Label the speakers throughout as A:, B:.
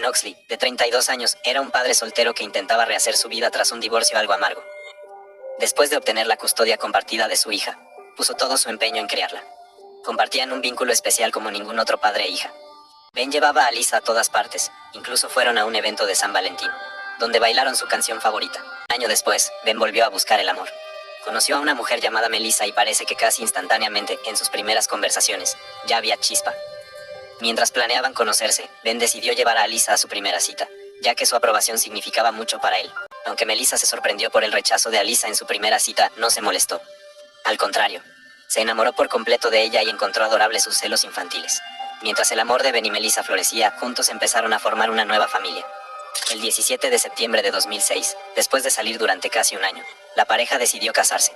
A: Ben Oxley, de 32 años, era un padre soltero que intentaba rehacer su vida tras un divorcio algo amargo. Después de obtener la custodia compartida de su hija, puso todo su empeño en criarla. Compartían un vínculo especial como ningún otro padre e hija. Ben llevaba a Lisa a todas partes, incluso fueron a un evento de San Valentín, donde bailaron su canción favorita. Un año después, Ben volvió a buscar el amor. Conoció a una mujer llamada Melissa y parece que casi instantáneamente, en sus primeras conversaciones, ya había chispa. Mientras planeaban conocerse, Ben decidió llevar a Lisa a su primera cita, ya que su aprobación significaba mucho para él. Aunque Melissa se sorprendió por el rechazo de Alisa en su primera cita, no se molestó. Al contrario, se enamoró por completo de ella y encontró adorables sus celos infantiles. Mientras el amor de Ben y Melissa florecía, juntos empezaron a formar una nueva familia. El 17 de septiembre de 2006, después de salir durante casi un año, la pareja decidió casarse.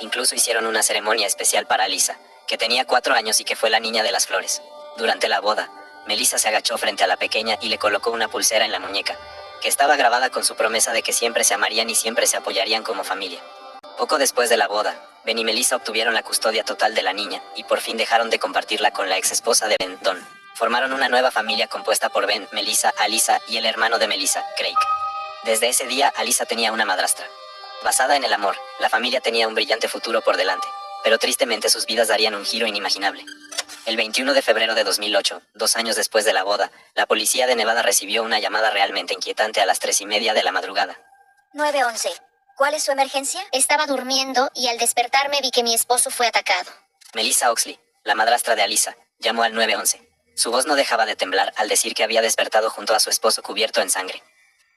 A: Incluso hicieron una ceremonia especial para Lisa, que tenía 4 años y que fue la niña de las flores. Durante la boda, Melissa se agachó frente a la pequeña y le colocó una pulsera en la muñeca, que estaba grabada con su promesa de que siempre se amarían y siempre se apoyarían como familia. Poco después de la boda, Ben y Melissa obtuvieron la custodia total de la niña, y por fin dejaron de compartirla con la ex esposa de Ben, Don. Formaron una nueva familia compuesta por Ben, Melissa, Alisa y el hermano de Melissa, Craig. Desde ese día, Alisa tenía una madrastra. Basada en el amor, la familia tenía un brillante futuro por delante, pero tristemente sus vidas darían un giro inimaginable. El 21 de febrero de 2008, 2 años después de la boda, la policía de Nevada recibió una llamada realmente inquietante a las 3:30 de la madrugada.
B: 911. ¿Cuál es su emergencia?
C: Estaba durmiendo y al despertarme vi que mi esposo fue atacado.
A: Melissa Oxley, la madrastra de Alisa, llamó al 911. Su voz no dejaba de temblar al decir que había despertado junto a su esposo cubierto en sangre.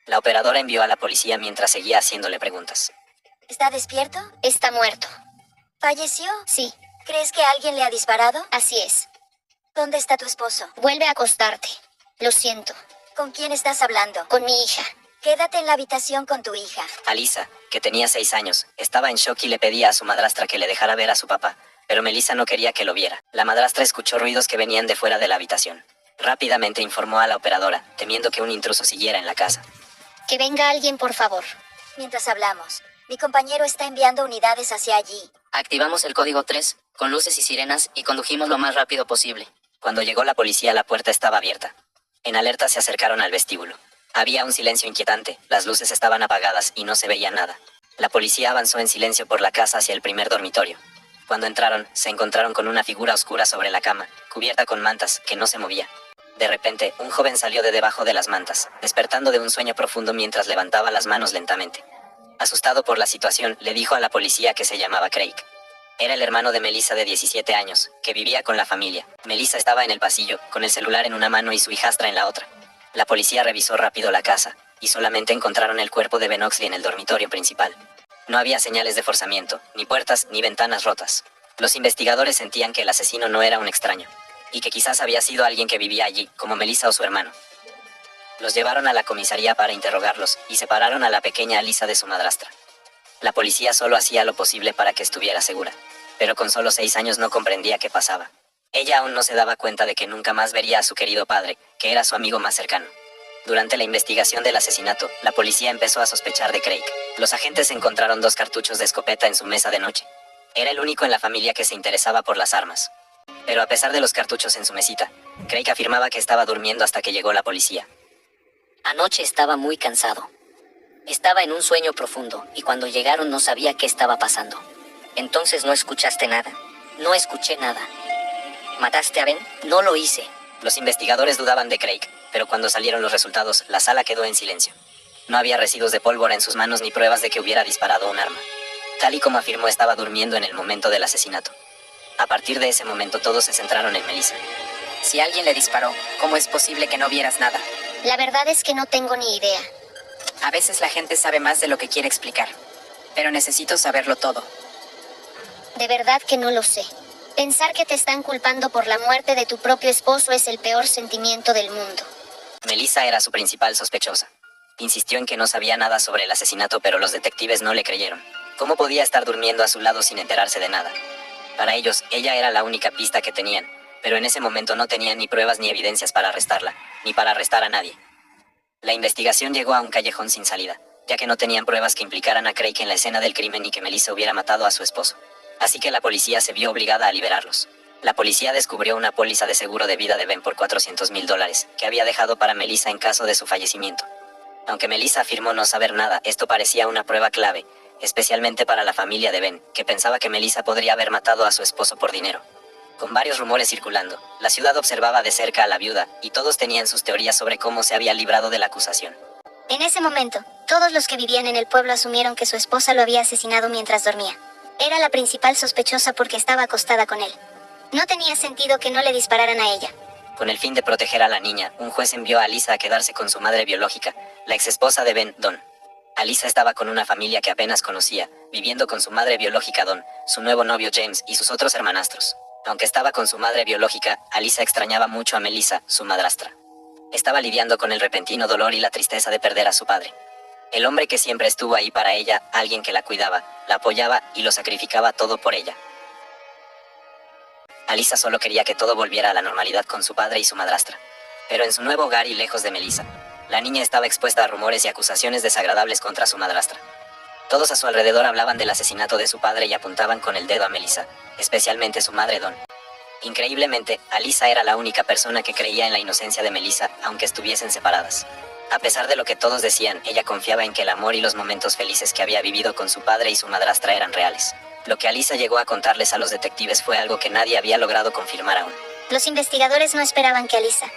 A: La operadora envió a la policía mientras seguía haciéndole preguntas.
B: ¿Está despierto?
C: Está muerto.
B: ¿Falleció?
C: Sí,
B: ¿Crees que alguien le ha disparado?
C: así es.
B: ¿Dónde está tu esposo?
C: Vuelve a acostarte. Lo siento.
B: ¿Con quién estás hablando?
C: Con mi hija.
B: Quédate en la habitación con tu hija.
A: Alisa, que tenía 6 años, estaba en shock y le pedía a su madrastra que le dejara ver a su papá, pero Melissa no quería que lo viera. La madrastra escuchó ruidos que venían de fuera de la habitación. Rápidamente informó a la operadora, temiendo que un intruso siguiera en la casa.
C: Que venga alguien, por favor.
B: Mientras hablamos, mi compañero está enviando unidades hacia allí.
D: Activamos el código 3, con luces y sirenas, y condujimos lo más rápido posible.
A: Cuando llegó la policía, la puerta estaba abierta. En alerta se acercaron al vestíbulo. Había un silencio inquietante, las luces estaban apagadas y no se veía nada. La policía avanzó en silencio por la casa hacia el primer dormitorio. Cuando entraron, se encontraron con una figura oscura sobre la cama, cubierta con mantas, que no se movía. De repente, un joven salió de debajo de las mantas, despertando de un sueño profundo mientras levantaba las manos lentamente. Asustado por la situación, le dijo a la policía que se llamaba Craig. Era el hermano de Melissa de 17 años, que vivía con la familia. Melissa estaba en el pasillo, con el celular en una mano y su hijastra en la otra. La policía revisó rápido la casa, y solamente encontraron el cuerpo de Ben Oxley en el dormitorio principal. No había señales de forzamiento, ni puertas, ni ventanas rotas. Los investigadores sentían que el asesino no era un extraño, y que quizás había sido alguien que vivía allí, como Melissa o su hermano. Los llevaron a la comisaría para interrogarlos, y separaron a la pequeña Alisa de su madrastra. La policía solo hacía lo posible para que estuviera segura, pero con solo 6 años no comprendía qué pasaba. Ella aún no se daba cuenta de que nunca más vería a su querido padre, que era su amigo más cercano. Durante la investigación del asesinato, la policía empezó a sospechar de Craig. Los agentes encontraron 2 cartuchos de escopeta en su mesa de noche. Era el único en la familia que se interesaba por las armas. Pero a pesar de los cartuchos en su mesita, Craig afirmaba que estaba durmiendo hasta que llegó la policía.
D: Anoche estaba muy cansado. Estaba en un sueño profundo, y cuando llegaron no sabía qué estaba pasando. Entonces no escuchaste nada. No escuché nada. ¿Mataste a Ben? No lo hice.
A: Los investigadores dudaban de Craig, pero cuando salieron los resultados, la sala quedó en silencio. No había residuos de pólvora en sus manos ni pruebas de que hubiera disparado un arma. Tal y como afirmó, estaba durmiendo en el momento del asesinato. A partir de ese momento todos se centraron en Melissa.
E: Si alguien le disparó, ¿cómo es posible que no vieras nada?
C: La verdad es que no tengo ni idea.
E: A veces la gente sabe más de lo que quiere explicar, pero necesito saberlo todo.
C: De verdad que no lo sé. Pensar que te están culpando por la muerte de tu propio esposo es el peor sentimiento del mundo.
A: Melissa era su principal sospechosa. Insistió en que no sabía nada sobre el asesinato, pero los detectives no le creyeron. ¿Cómo podía estar durmiendo a su lado sin enterarse de nada? Para ellos, ella era la única pista que tenían, pero en ese momento no tenían ni pruebas ni evidencias para arrestarla, ni para arrestar a nadie. La investigación llegó a un callejón sin salida, ya que no tenían pruebas que implicaran a Craig en la escena del crimen y que Melissa hubiera matado a su esposo. Así que la policía se vio obligada a liberarlos. La policía descubrió una póliza de seguro de vida de Ben por $400,000 que había dejado para Melissa en caso de su fallecimiento. Aunque Melissa afirmó no saber nada, esto parecía una prueba clave, especialmente para la familia de Ben, que pensaba que Melissa podría haber matado a su esposo por dinero. Con varios rumores circulando, la ciudad observaba de cerca a la viuda, y todos tenían sus teorías sobre cómo se había librado de la acusación.
C: En ese momento, todos los que vivían en el pueblo asumieron que su esposa lo había asesinado mientras dormía. Era la principal sospechosa porque estaba acostada con él. No tenía sentido que no le dispararan a ella.
A: Con el fin de proteger a la niña, un juez envió a Alyssa a quedarse con su madre biológica, la exesposa de Ben, Dawn. Alyssa estaba con una familia que apenas conocía, viviendo con su madre biológica Dawn, su nuevo novio James y sus otros hermanastros. Aunque estaba con su madre biológica, Alyssa extrañaba mucho a Melissa, su madrastra. Estaba lidiando con el repentino dolor y la tristeza de perder a su padre. El hombre que siempre estuvo ahí para ella, alguien que la cuidaba, la apoyaba y lo sacrificaba todo por ella. Alyssa solo quería que todo volviera a la normalidad con su padre y su madrastra. Pero en su nuevo hogar y lejos de Melissa, la niña estaba expuesta a rumores y acusaciones desagradables contra su madrastra. Todos a su alrededor hablaban del asesinato de su padre y apuntaban con el dedo a Melissa, especialmente su madre Dawn. Increíblemente, Alyssa era la única persona que creía en la inocencia de Melissa, aunque estuviesen separadas. A pesar de lo que todos decían, ella confiaba en que el amor y los momentos felices que había vivido con su padre y su madrastra eran reales. Lo que Alyssa llegó a contarles a los detectives fue algo que nadie había logrado confirmar aún.
C: Los investigadores no esperaban que Alyssa,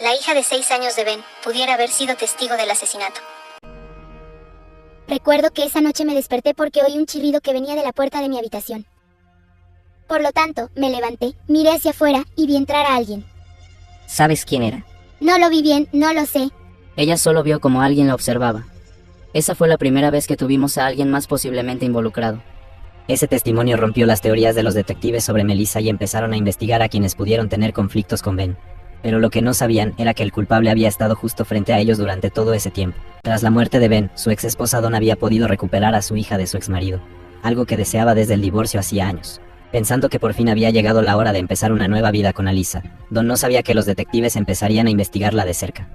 C: la hija de 6 años de Ben, pudiera haber sido testigo del asesinato.
F: Recuerdo que esa noche me desperté porque oí un chirrido que venía de la puerta de mi habitación. Por lo tanto, me levanté, miré hacia afuera y vi entrar a alguien.
D: ¿Sabes quién era?
F: No lo vi bien, no lo sé.
G: Ella solo vio como alguien la observaba. Esa fue la primera vez que tuvimos a alguien más posiblemente involucrado.
A: Ese testimonio rompió las teorías de los detectives sobre Melissa y empezaron a investigar a quienes pudieron tener conflictos con Ben. Pero lo que no sabían era que el culpable había estado justo frente a ellos durante todo ese tiempo. Tras la muerte de Ben, su ex esposa Dawn había podido recuperar a su hija de su exmarido, algo que deseaba desde el divorcio hacía años. Pensando que por fin había llegado la hora de empezar una nueva vida con Alyssa, Dawn no sabía que los detectives empezarían a investigarla de cerca.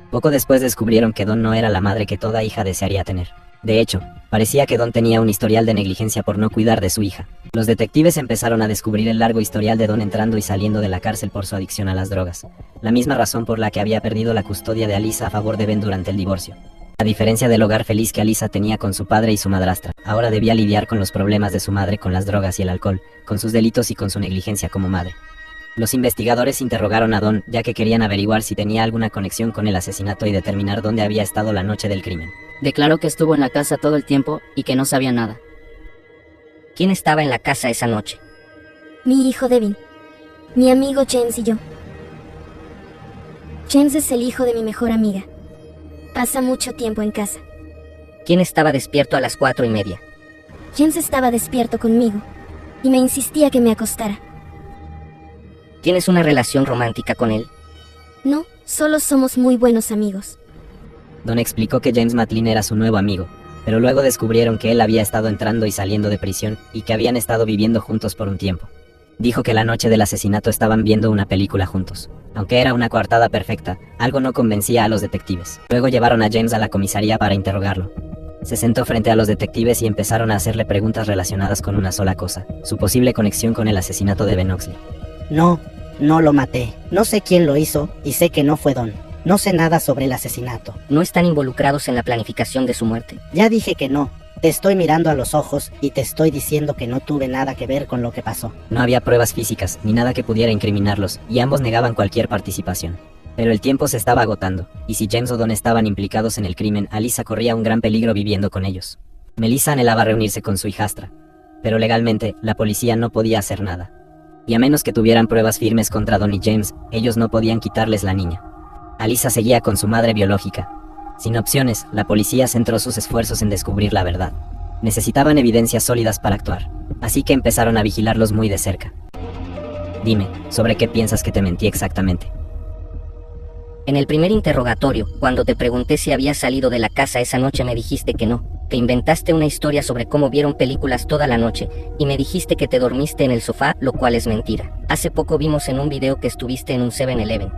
A: Poco después descubrieron que Dawn no era la madre que toda hija desearía tener. De hecho, parecía que Dawn tenía un historial de negligencia por no cuidar de su hija. Los detectives empezaron a descubrir el largo historial de Dawn entrando y saliendo de la cárcel por su adicción a las drogas, la misma razón por la que había perdido la custodia de Alyssa a favor de Ben durante el divorcio. A diferencia del hogar feliz que Alyssa tenía con su padre y su madrastra, ahora debía lidiar con los problemas de su madre con las drogas y el alcohol, con sus delitos y con su negligencia como madre. Los investigadores interrogaron a Dawn ya que querían averiguar si tenía alguna conexión con el asesinato y determinar dónde había estado la noche del crimen.
G: Declaró que estuvo en la casa todo el tiempo y que no sabía nada.
D: ¿Quién estaba en la casa esa noche?
F: Mi hijo Devin, mi amigo James y yo. James es el hijo de mi mejor amiga. Pasa mucho tiempo en casa.
D: ¿Quién estaba despierto a las 4:30?
F: James estaba despierto conmigo y me insistía que me acostara.
D: ¿Tienes una relación romántica con él?
F: No, solo somos muy buenos amigos.
A: Dawn explicó que James Matlin era su nuevo amigo, pero luego descubrieron que él había estado entrando y saliendo de prisión y que habían estado viviendo juntos por un tiempo. Dijo que la noche del asesinato estaban viendo una película juntos. Aunque era una coartada perfecta, algo no convencía a los detectives. Luego llevaron a James a la comisaría para interrogarlo. Se sentó frente a los detectives y empezaron a hacerle preguntas relacionadas con una sola cosa: su posible conexión con el asesinato de Ben Oxley.
H: No lo maté. No sé quién lo hizo y sé que no fue Dawn. No sé nada sobre el asesinato.
D: ¿No están involucrados en la planificación de su muerte?
H: Ya dije que no. Te estoy mirando a los ojos y te estoy diciendo que no tuve nada que ver con lo que pasó.
A: No había pruebas físicas ni nada que pudiera incriminarlos, y ambos negaban cualquier participación. Pero el tiempo se estaba agotando, y si James o Dawn estaban implicados en el crimen, Alyssa corría un gran peligro viviendo con ellos. Melissa anhelaba reunirse con su hijastra, pero legalmente la policía no podía hacer nada. Y a menos que tuvieran pruebas firmes contra Dawn y James, ellos no podían quitarles la niña. Alyssa seguía con su madre biológica. Sin opciones, la policía centró sus esfuerzos en descubrir la verdad. Necesitaban evidencias sólidas para actuar, así que empezaron a vigilarlos muy de cerca. Dime, ¿sobre qué piensas que te mentí exactamente?
D: En el primer interrogatorio, cuando te pregunté si habías salido de la casa esa noche, me dijiste que no. Te inventaste una historia sobre cómo vieron películas toda la noche, y me dijiste que te dormiste en el sofá, lo cual es mentira. Hace poco vimos en un video que estuviste en un 7-Eleven.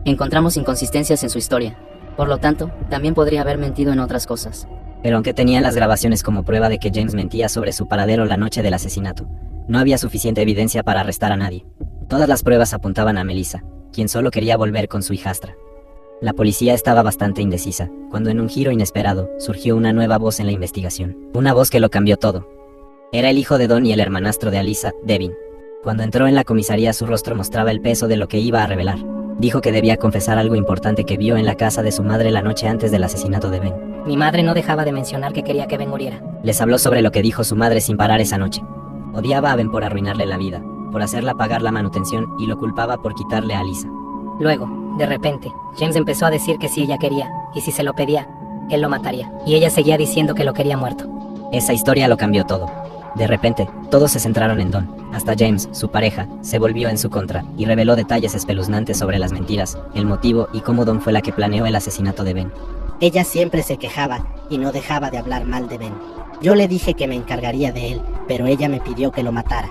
G: Encontramos inconsistencias en su historia. Por lo tanto, también podría haber mentido en otras cosas.
A: Pero aunque tenían las grabaciones como prueba de que James mentía sobre su paradero la noche del asesinato, no había suficiente evidencia para arrestar a nadie. Todas las pruebas apuntaban a Melissa, quien solo quería volver con su hijastra. La policía estaba bastante indecisa, cuando en un giro inesperado, surgió una nueva voz en la investigación. Una voz que lo cambió todo. Era el hijo de Don y el hermanastro de Alyssa, Devin. Cuando entró en la comisaría su rostro mostraba el peso de lo que iba a revelar. Dijo que debía confesar algo importante que vio en la casa de su madre la noche antes del asesinato de Ben.
I: Mi madre no dejaba de mencionar que quería que Ben muriera.
A: Les habló sobre lo que dijo su madre sin parar esa noche. Odiaba a Ben por arruinarle la vida, por hacerla pagar la manutención y lo culpaba por quitarle a Alyssa.
I: Luego, de repente, James empezó a decir que si ella quería, y si se lo pedía, él lo mataría. Y ella seguía diciendo que lo quería muerto.
A: Esa historia lo cambió todo. De repente, todos se centraron en Don. Hasta James, su pareja, se volvió en su contra y reveló detalles espeluznantes sobre las mentiras, el motivo y cómo Don fue la que planeó el asesinato de Ben.
H: Ella siempre se quejaba y no dejaba de hablar mal de Ben. Yo le dije que me encargaría de él, pero ella me pidió que lo matara.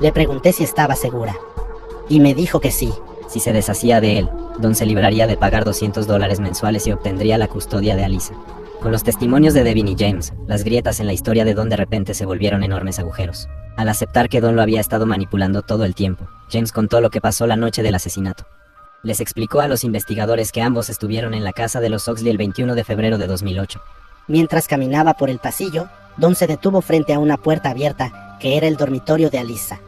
H: Le pregunté si estaba segura, y me dijo que sí.
A: Si se deshacía de él, Don se libraría de pagar $200 mensuales y obtendría la custodia de Alyssa. Con los testimonios de Devin y James, las grietas en la historia de Don de repente se volvieron enormes agujeros. Al aceptar que Don lo había estado manipulando todo el tiempo, James contó lo que pasó la noche del asesinato. Les explicó a los investigadores que ambos estuvieron en la casa de los Oxley el 21 de febrero de 2008.
H: Mientras caminaba por el pasillo, Don se detuvo frente a una puerta abierta que era el dormitorio de Alyssa.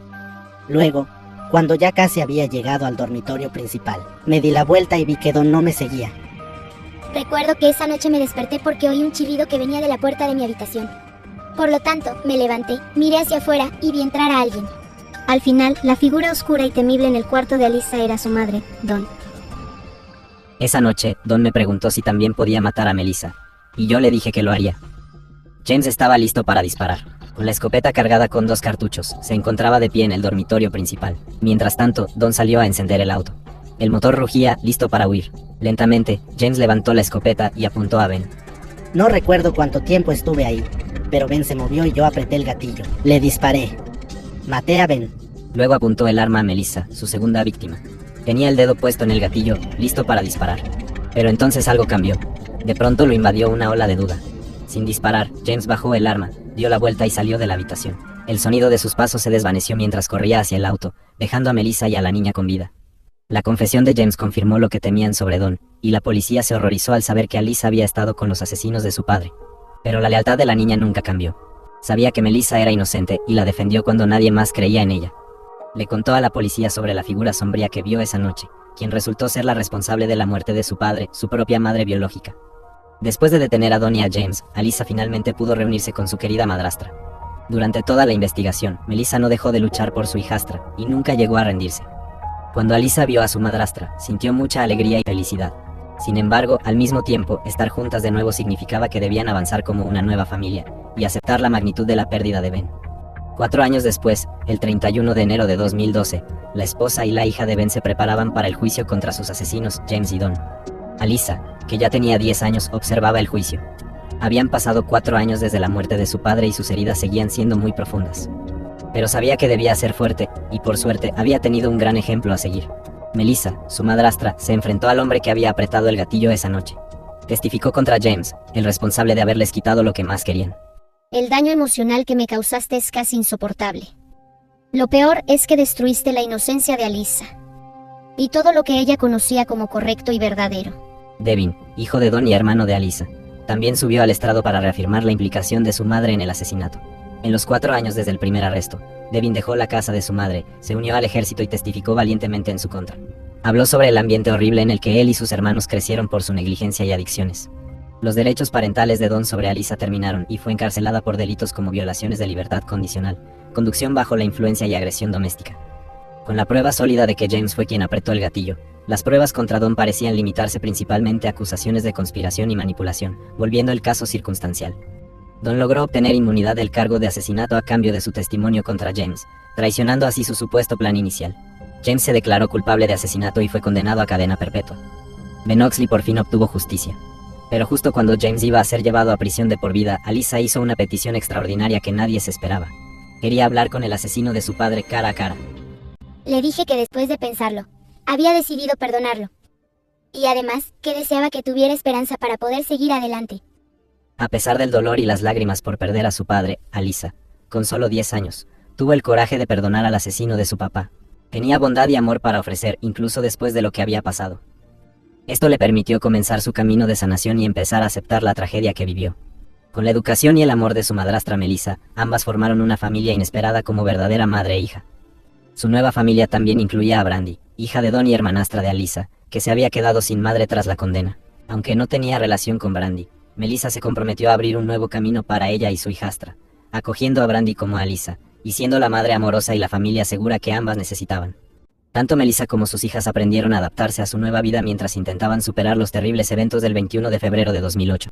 H: Luego, cuando ya casi había llegado al dormitorio principal, me di la vuelta y vi que Don no me seguía.
F: Recuerdo que esa noche me desperté porque oí un chirrido que venía de la puerta de mi habitación. Por lo tanto, me levanté, miré hacia afuera y vi entrar a alguien. Al final, la figura oscura y temible en el cuarto de Alyssa era su madre, Don.
A: Esa noche, Don me preguntó si también podía matar a Melissa, y yo le dije que lo haría. James estaba listo para disparar. Con la escopeta cargada con 2 cartuchos, se encontraba de pie en el dormitorio principal. Mientras tanto, Don salió a encender el auto. El motor rugía, listo para huir. Lentamente, James levantó la escopeta y apuntó a Ben.
H: No recuerdo cuánto tiempo estuve ahí, pero Ben se movió y yo apreté el gatillo. Le disparé. Maté a Ben.
A: Luego apuntó el arma a Melissa, su segunda víctima. Tenía el dedo puesto en el gatillo, listo para disparar. Pero entonces algo cambió. De pronto lo invadió una ola de duda. Sin disparar, James bajó el arma, dio la vuelta y salió de la habitación. El sonido de sus pasos se desvaneció mientras corría hacia el auto, dejando a Melissa y a la niña con vida. La confesión de James confirmó lo que temían sobre Don, y la policía se horrorizó al saber que Alyssa había estado con los asesinos de su padre. Pero la lealtad de la niña nunca cambió. Sabía que Melissa era inocente y la defendió cuando nadie más creía en ella. Le contó a la policía sobre la figura sombría que vio esa noche, quien resultó ser la responsable de la muerte de su padre, su propia madre biológica. Después de detener a Don y a James, Alyssa finalmente pudo reunirse con su querida madrastra. Durante toda la investigación, Melissa no dejó de luchar por su hijastra, y nunca llegó a rendirse. Cuando Alyssa vio a su madrastra, sintió mucha alegría y felicidad. Sin embargo, al mismo tiempo, estar juntas de nuevo significaba que debían avanzar como una nueva familia, y aceptar la magnitud de la pérdida de Ben. 4 años después, el 31 de enero de 2012, la esposa y la hija de Ben se preparaban para el juicio contra sus asesinos, James y Don. Alyssa, que ya tenía 10 años, observaba el juicio. Habían pasado 4 años desde la muerte de su padre y sus heridas seguían siendo muy profundas. Pero sabía que debía ser fuerte, y por suerte había tenido un gran ejemplo a seguir. Melissa, su madrastra, se enfrentó al hombre que había apretado el gatillo esa noche. Testificó contra James, el responsable de haberles quitado lo que más querían.
F: El daño emocional que me causaste es casi insoportable. Lo peor es que destruiste la inocencia de Alyssa. Y todo lo que ella conocía como correcto y verdadero.
A: Devin, hijo de Don y hermano de Alyssa, también subió al estrado para reafirmar la implicación de su madre en el asesinato. En los 4 años desde el primer arresto, Devin dejó la casa de su madre, se unió al ejército y testificó valientemente en su contra. Habló sobre el ambiente horrible en el que él y sus hermanos crecieron por su negligencia y adicciones. Los derechos parentales de Don sobre Alyssa terminaron y fue encarcelada por delitos como violaciones de libertad condicional, conducción bajo la influencia y agresión doméstica. Con la prueba sólida de que James fue quien apretó el gatillo, las pruebas contra Don parecían limitarse principalmente a acusaciones de conspiración y manipulación, volviendo el caso circunstancial. Don logró obtener inmunidad del cargo de asesinato a cambio de su testimonio contra James, traicionando así su supuesto plan inicial. James se declaró culpable de asesinato y fue condenado a cadena perpetua. Ben Oxley por fin obtuvo justicia. Pero justo cuando James iba a ser llevado a prisión de por vida, Alyssa hizo una petición extraordinaria que nadie se esperaba. Quería hablar con el asesino de su padre cara a cara.
F: Le dije que después de pensarlo, había decidido perdonarlo. Y además, que deseaba que tuviera esperanza para poder seguir adelante.
A: A pesar del dolor y las lágrimas por perder a su padre, Alyssa, con solo 10 años, tuvo el coraje de perdonar al asesino de su papá. Tenía bondad y amor para ofrecer, incluso después de lo que había pasado. Esto le permitió comenzar su camino de sanación y empezar a aceptar la tragedia que vivió. Con la educación y el amor de su madrastra Melissa, ambas formaron una familia inesperada como verdadera madre e hija. Su nueva familia también incluía a Brandy, hija de Don y hermanastra de Alyssa, que se había quedado sin madre tras la condena. Aunque no tenía relación con Brandy, Melissa se comprometió a abrir un nuevo camino para ella y su hijastra, acogiendo a Brandy como a Alyssa, y siendo la madre amorosa y la familia segura que ambas necesitaban. Tanto Melissa como sus hijas aprendieron a adaptarse a su nueva vida mientras intentaban superar los terribles eventos del 21 de febrero de 2008.